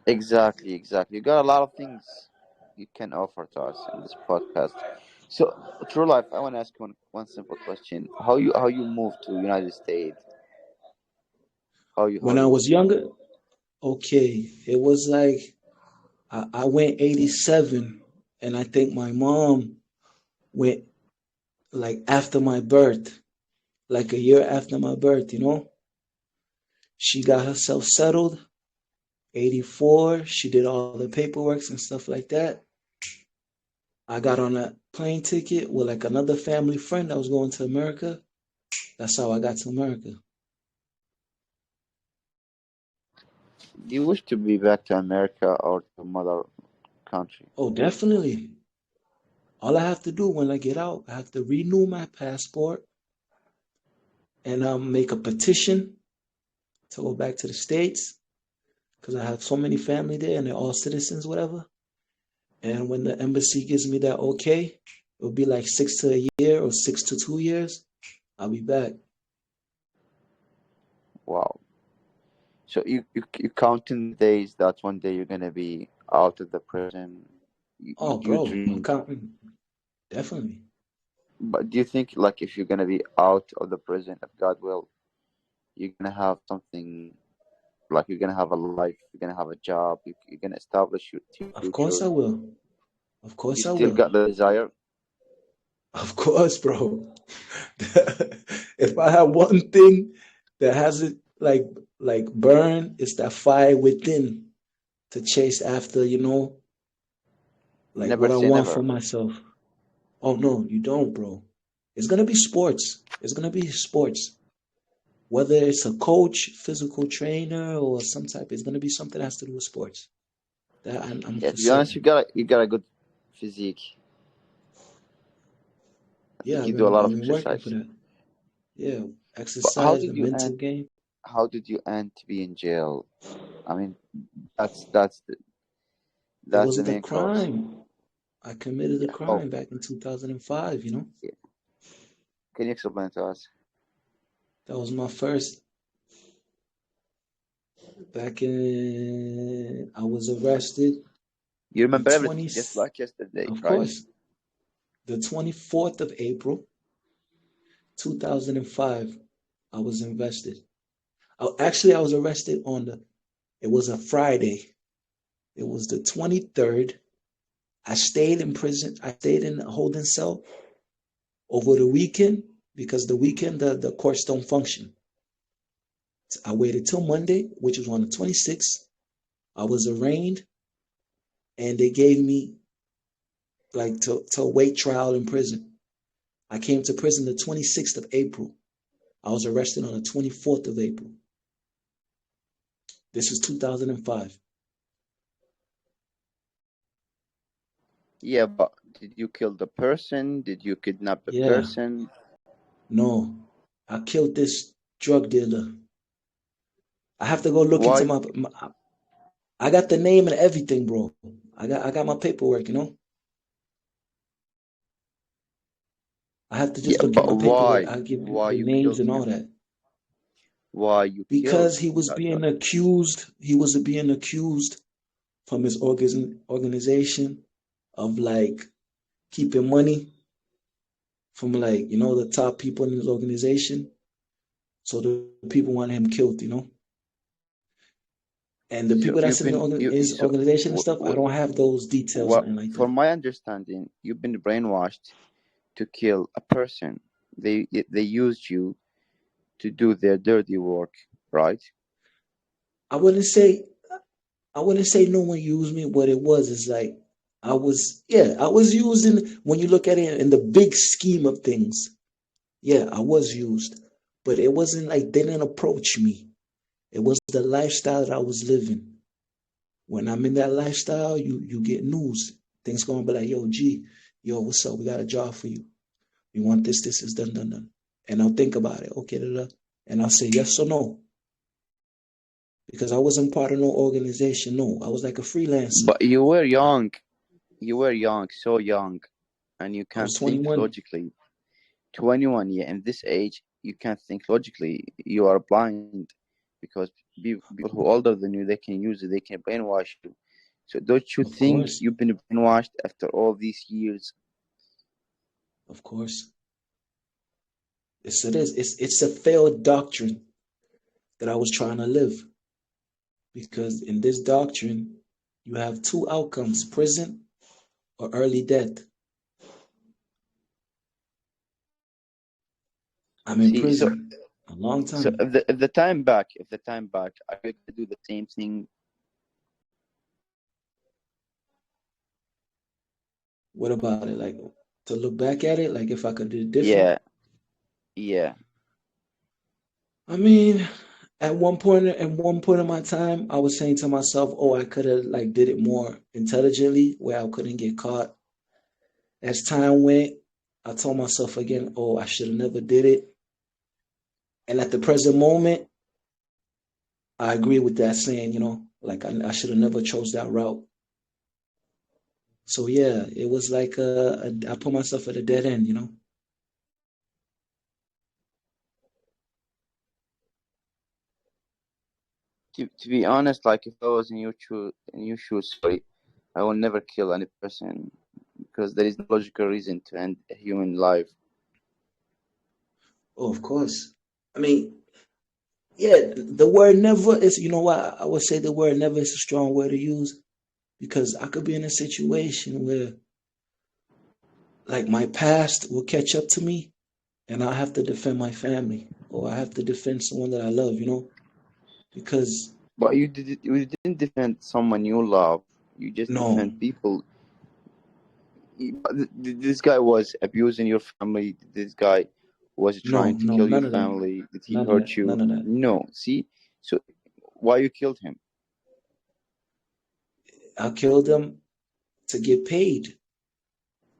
Exactly, exactly. You got a lot of things you can offer to us in this podcast. So, true life. I want to ask you one simple question: how you moved to United States? How When I you was younger, okay, it was like I went 87, and I think my mom went like after my birth, like a year after my birth, you know? She got herself settled, 84. She did all the paperwork and stuff like that. I got on a plane ticket with like another family friend that was going to America. That's how I got to America. do you wish to be back to America or to mother country? Oh, definitely. All I have to do when I get out, I have to renew my passport and make a petition to go back to the States because I have so many family there and they're all citizens, whatever. And when the embassy gives me that okay, it'll be like 6 to a year or 6 to 2 years. I'll be back. Wow. So you counting the days that one day you're gonna be out of the prison. Oh, You bro, I'm dream, counting. Definitely. but do you think like if you're gonna be out of the prison, if God will, you're gonna have something like you're gonna have a life, you're gonna have a job, you're gonna establish your Of course I future. will. Of You course I still will. got the desire. Of course, bro. If I have one thing that hasn't like burn, it's that fire within to chase after, like Never what I say want for never. myself. Oh no, you don't, bro. It's gonna be sports. It's gonna be sports. Whether it's a coach, physical trainer, or some type, it's gonna be something that has to do with sports. That I'm Yeah, for to be honest, certain. you got a good physique. I Yeah, think you do a lot I've of been working for exercise. that. Yeah, But how exercise, the did you mental end? game. How did you end to be in jail? I mean, that's It that's the wasn't a main cause. crime. I committed a Yeah. Oh, crime back in 2005. yeah. Can you explain to us? That was my first. Back in, I was arrested You the remember everything 20, just like yesterday, of right? course, the 24th of April, 2005. I was invested. Actually, I was arrested it was a Friday. It was the 23rd. I stayed in prison. I stayed in a holding cell over the weekend because the weekend, the courts don't function. I waited till Monday, which was on the 26th. I was arraigned and they gave me like to await trial in prison. I came to prison the 26th of April. I was arrested on the 24th of April. This is 2005. Yeah, but did you kill the person? Did you kidnap the Yeah, person? no, I killed this drug dealer. I have to go look into Why? I got the name and everything, bro. I got my paperwork. I have to just Yeah, look at but my paperwork. why? I'll give you Why the you names killed and all him? that. Why you killed Because he was that being guy? accused, from his organization of like keeping money from like the top people in his organization. So the people want him killed. And the people So that's you've in been his so organization and stuff, I don't have those details, what? nothing like that. From my understanding, you've been brainwashed to kill a person. They used you to do their dirty work, right? I wouldn't say I wouldn't say no one used me. What it was is like I was used in when you look at it in the big scheme of things. Yeah, I was used, but it wasn't like they didn't approach me. It was the lifestyle that I was living. When I'm in that lifestyle, you get news. Things gonna be like, yo, G, yo, what's up? We got a job for you. You want this is done, done, done. And I'll think about it. Okay, da, da. And I'll say yes or no. Because I wasn't part of no organization. No, I was like a freelancer. But you were young. You were young, so young, and you I was can't think 21. logically. 21, yeah, in this age, you can't think logically. You are blind because people who are older than you, they can use it, they can brainwash you. So don't you Of think course. you've been brainwashed after all these years? Of course. Yes, it is. It's a failed doctrine that I was trying to live. Because in this doctrine, you have two outcomes, prison or early death. I'm in See, so prison a long so time. if the time back, are you gonna do the same thing? What about it? Like to look back at it, like if I could do it different. Yeah, yeah. I mean, at one point in my time, I was saying to myself, "Oh, I could have like did it more intelligently, where I couldn't get caught." As time went, I told myself again, "Oh, I should have never did it." And at the present moment, I agree with that saying, like I should have never chose that route. So yeah, it was like I put myself at a dead end. To be honest, like if I was in your shoes, sorry, I will never kill any person because there is no logical reason to end a human life. Oh, of course. I mean, yeah, the word never is, you know what? I would say the word never is a strong word to use because I could be in a situation where like my past will catch up to me and I have to defend my family or I have to defend someone that I love, because But you didn't defend someone you love. You just no, defend people. This guy was abusing your family. This guy was no, trying to no, kill your none of that. family. Did he None of hurt that. you? None of that. No. See, so why you killed him? I killed them to get paid.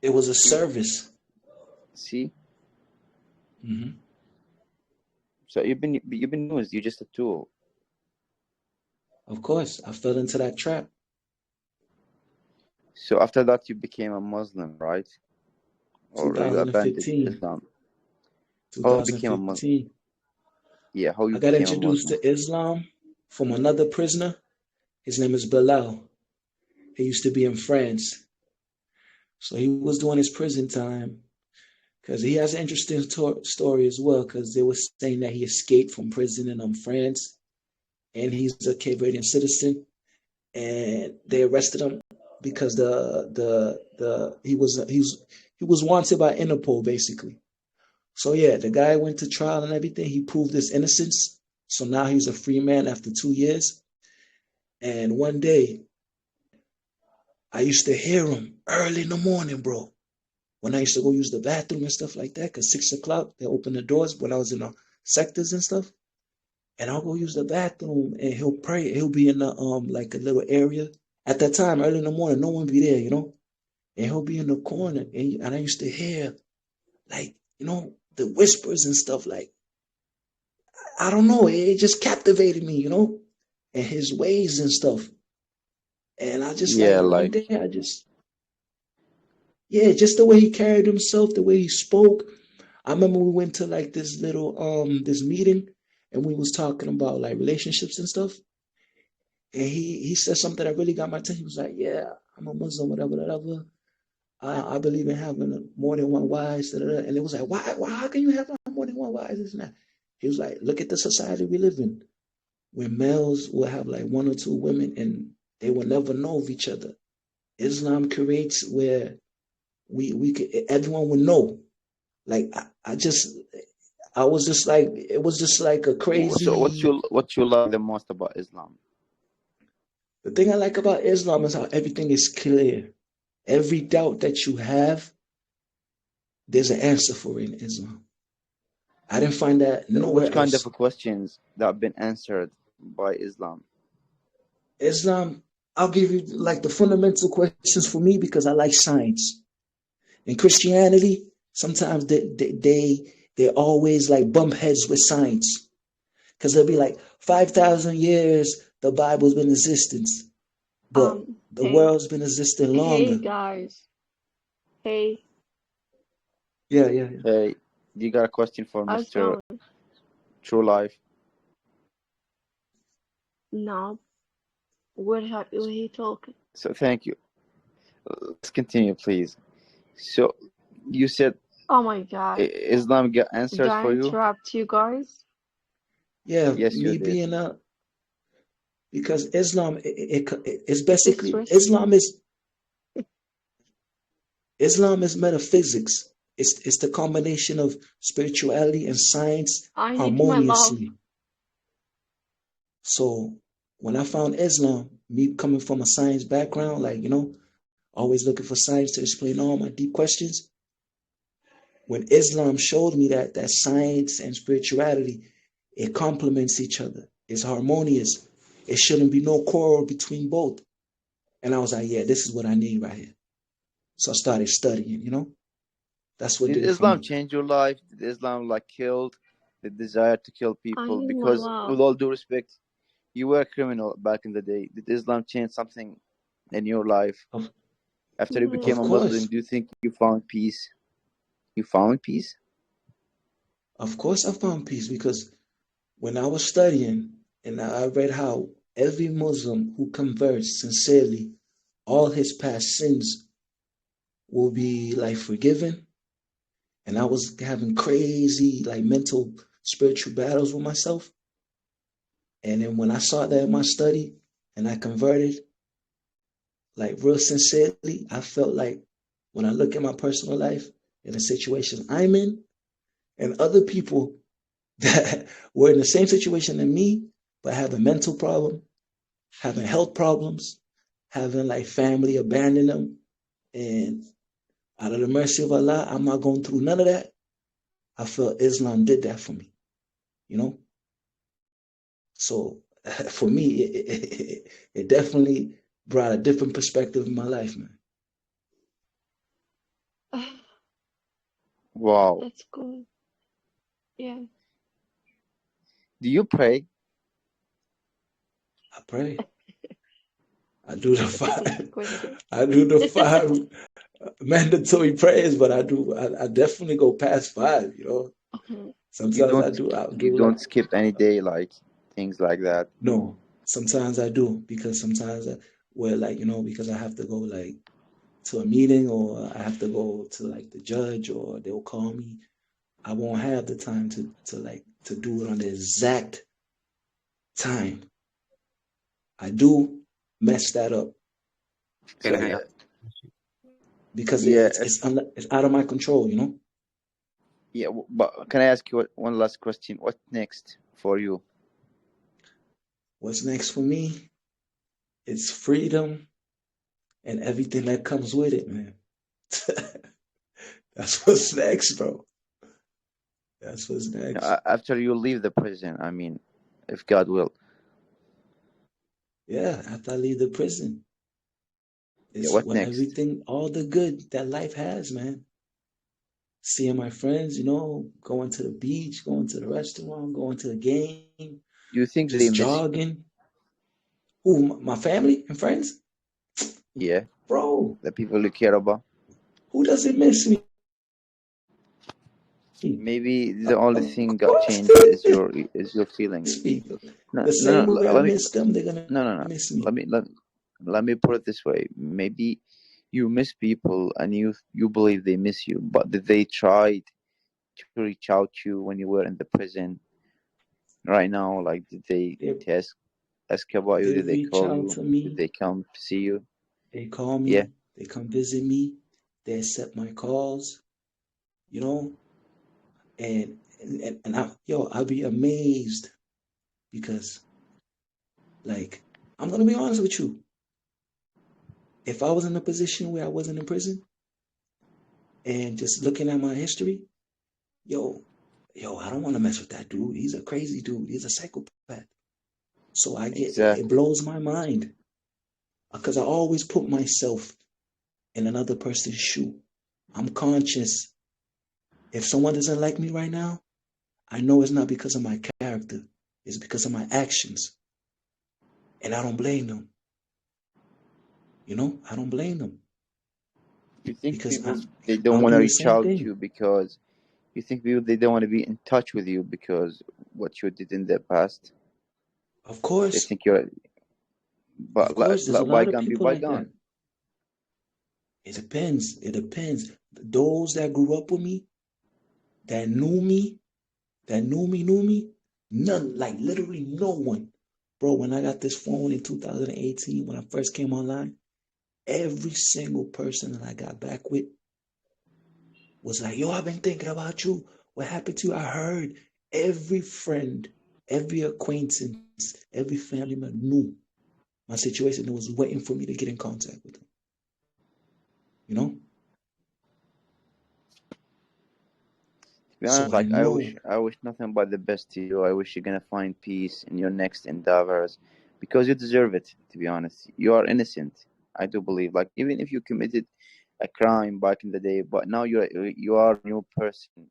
It was a See, service. see. Hmm. So you've been used. You're just a tool. Of course, I fell into that trap. So after that, you became a Muslim, right? Or you abandoned 2015. Islam? How you became a Muslim? 2015. Yeah, how I you got became a introduced Muslim? to Islam from another prisoner. His name is Bilal. He used to be in France. So he was doing his prison time because he has an interesting story as well because they were saying that he escaped from prison in France and he's a Cape Verdean citizen and they arrested him because he was wanted by Interpol basically. So yeah, the guy went to trial and everything. He proved his innocence. So now he's a free man after 2 years. And one day, I used to hear him early in the morning, bro. When I used to go use the bathroom and stuff like that, because 6 o'clock, they open the doors when I was in the sectors and stuff. And I'll go use the bathroom and he'll pray. He'll be in the like a little area. At that time, early in the morning, no one be there. And he'll be in the corner. And I used to hear like, the whispers and stuff like, I don't know, it just captivated me, and his ways and stuff. And I just like Yeah, one like day yeah, just the way he carried himself, the way he spoke. I remember we went to like this little this meeting and we was talking about like relationships and stuff. And he said something that really got my attention. He was like, "Yeah, I'm a Muslim, whatever, whatever. I believe in having more than one wife." Da, da, da. And it was like, why, how can you have more than one wife? This and that. He was like, "Look at the society we live in, where males will have like one or two women and they will never know of each other. Islam creates where we could everyone would know." Like I was just like it was just like a so. crazy. What you like the most about Islam? The thing I like about Islam is how everything is clear. Every doubt that you have, there's an answer for it in Islam. I didn't find that Which nowhere kind of else. questions that have been answered by Islam? Islam, I'll give you like the fundamental questions for me because I like science. In Christianity, sometimes they always like bump heads with science because they'll be like 5,000 years the Bible's been in existence, but the Hey, world's been existing hey longer. guys. Hey, Yeah, yeah, yeah. Hey, you got a question for how's it Mr. going? True Life? No. What are he talking? So thank you. Let's continue, please. So you said Oh my God. Islam got Did answers I for you? interrupt you guys? Yeah, Yes, you me did. being because Islam it's It's basically risky. Islam is metaphysics. It's the combination of spirituality and science I need my love. harmoniously. So when I found Islam, me coming from a science background, like always looking for science to explain all my deep questions. When Islam showed me that science and spirituality, it complements each other. It's harmonious. It shouldn't be no quarrel between both. And I was like, yeah, this is what I need right here. So I started studying. That's what Did did it for Islam me. change your life? Did Islam killed the desire to kill I people? need my Because love. with all due respect, you were a criminal back in the day. Did Islam change something in your life? Of, After you became of a Muslim, course. do you think you found peace? You found peace? Of course I found peace because when I was studying and I read how every Muslim who converts sincerely, all his past sins will be forgiven. And I was having crazy mental spiritual battles with myself. And then when I saw that in my study and I converted, real sincerely, I felt like when I look at my personal life and the situation I'm in and other people that were in the same situation than me, but have a mental problem, having health problems, having family abandon them. And out of the mercy of Allah, I'm not going through none of that. I felt Islam did that for me. So for me, it definitely brought a different perspective in my life, man. Wow. That's good. Yeah. Do you pray? I pray. I do the That's a five. good question. I do the five mandatory prayers, but I definitely go past five. Mhm. Sometimes I You do don't skip any day, things like that. no. Sometimes I do because sometimes because I have to go to a meeting or I have to go to the judge or they'll call me. I won't have the time to do it on the exact time. I do mess that up. Can So I because Yeah, it's out of my control. yeah. But can I ask you one last question? What next for you? What's next for me? It's freedom and everything that comes with it, man. That's what's next, bro. That's what's next. After you leave the prison, I mean, if God will. Yeah, after I leave the prison, Yeah, it's what when next? everything, all the good that life has, man. Seeing my friends, going to the beach, going to the restaurant, going to the game, Do you think they just miss you? jogging. Who, my family and friends? Yeah, Bro, the people you care about. who doesn't miss me? Maybe the only thing Of got course changed they is your feelings. miss me. No, The no, same no. way I Let me. miss them, they're gonna No, no, no. miss me. Let me put it this way. Maybe you miss people and you believe they miss you, but did they try to reach out to you when you were in the prison? Right now, did they They ask about you? they Did they reach call out you? to Did me. they come see you? They call Yeah. me. They come visit me. They accept my calls. You know, and I'll be amazed because I'm gonna be honest with you. If I was in a position where I wasn't in prison and just looking at my history, yo, I don't want to mess with that dude. He's a crazy dude. He's a psychopath. So it Exactly. blows my mind because I always put myself in another person's shoe. I'm conscious. If someone doesn't like me right now, I know it's not because of my character. It's because of my actions. And I don't blame them. I don't blame them. You think Because people they don't I'm want to in the reach same out to thing. you because you think people they don't want to be in touch with you because what you did in the past? Of They course. think you're, Of but course, there's a let lot of bygone be people like that. bygone. It depends. It depends. Those that grew up with me, that knew me, none, like literally no one. Bro, when I got this phone in 2018, when I first came online, every single person that I got back with was like, yo, I've been thinking about you. What happened to you? I heard. Every friend, every acquaintance, every family member knew my situation and was waiting for me to get in contact with them. You know? To be honest, So like I wish nothing but the best to you. I wish you're gonna find peace in your next endeavors, because you deserve it. To be honest, you are innocent. I do believe. Like even if you committed a crime back in the day, but now you are a new person,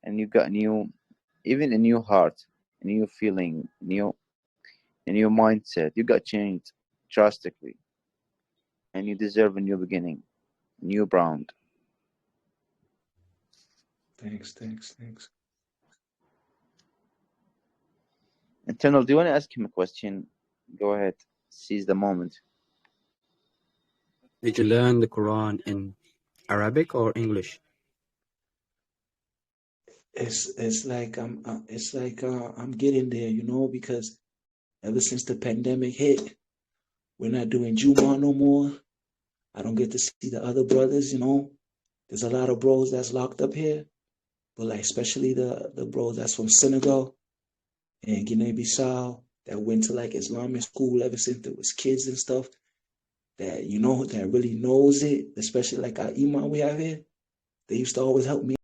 and you got even a new heart, a new feeling, a new mindset. You got changed drastically, and you deserve a new beginning, a new brand. Thanks. Internal, do you want to ask him a question? Go ahead. Seize the moment. Did you learn the Quran in Arabic or English? It's like I'm getting there, you know, because ever since the pandemic hit, we're not doing Juma no more. I don't get to see the other brothers, you know. There's a lot of bros that's locked up here, but like especially the bros that's from Senegal and Guinea-Bissau that went to like Islamic school ever since there was kids and stuff. That, you know, that really knows it, especially like our imam we have here. They used to always help me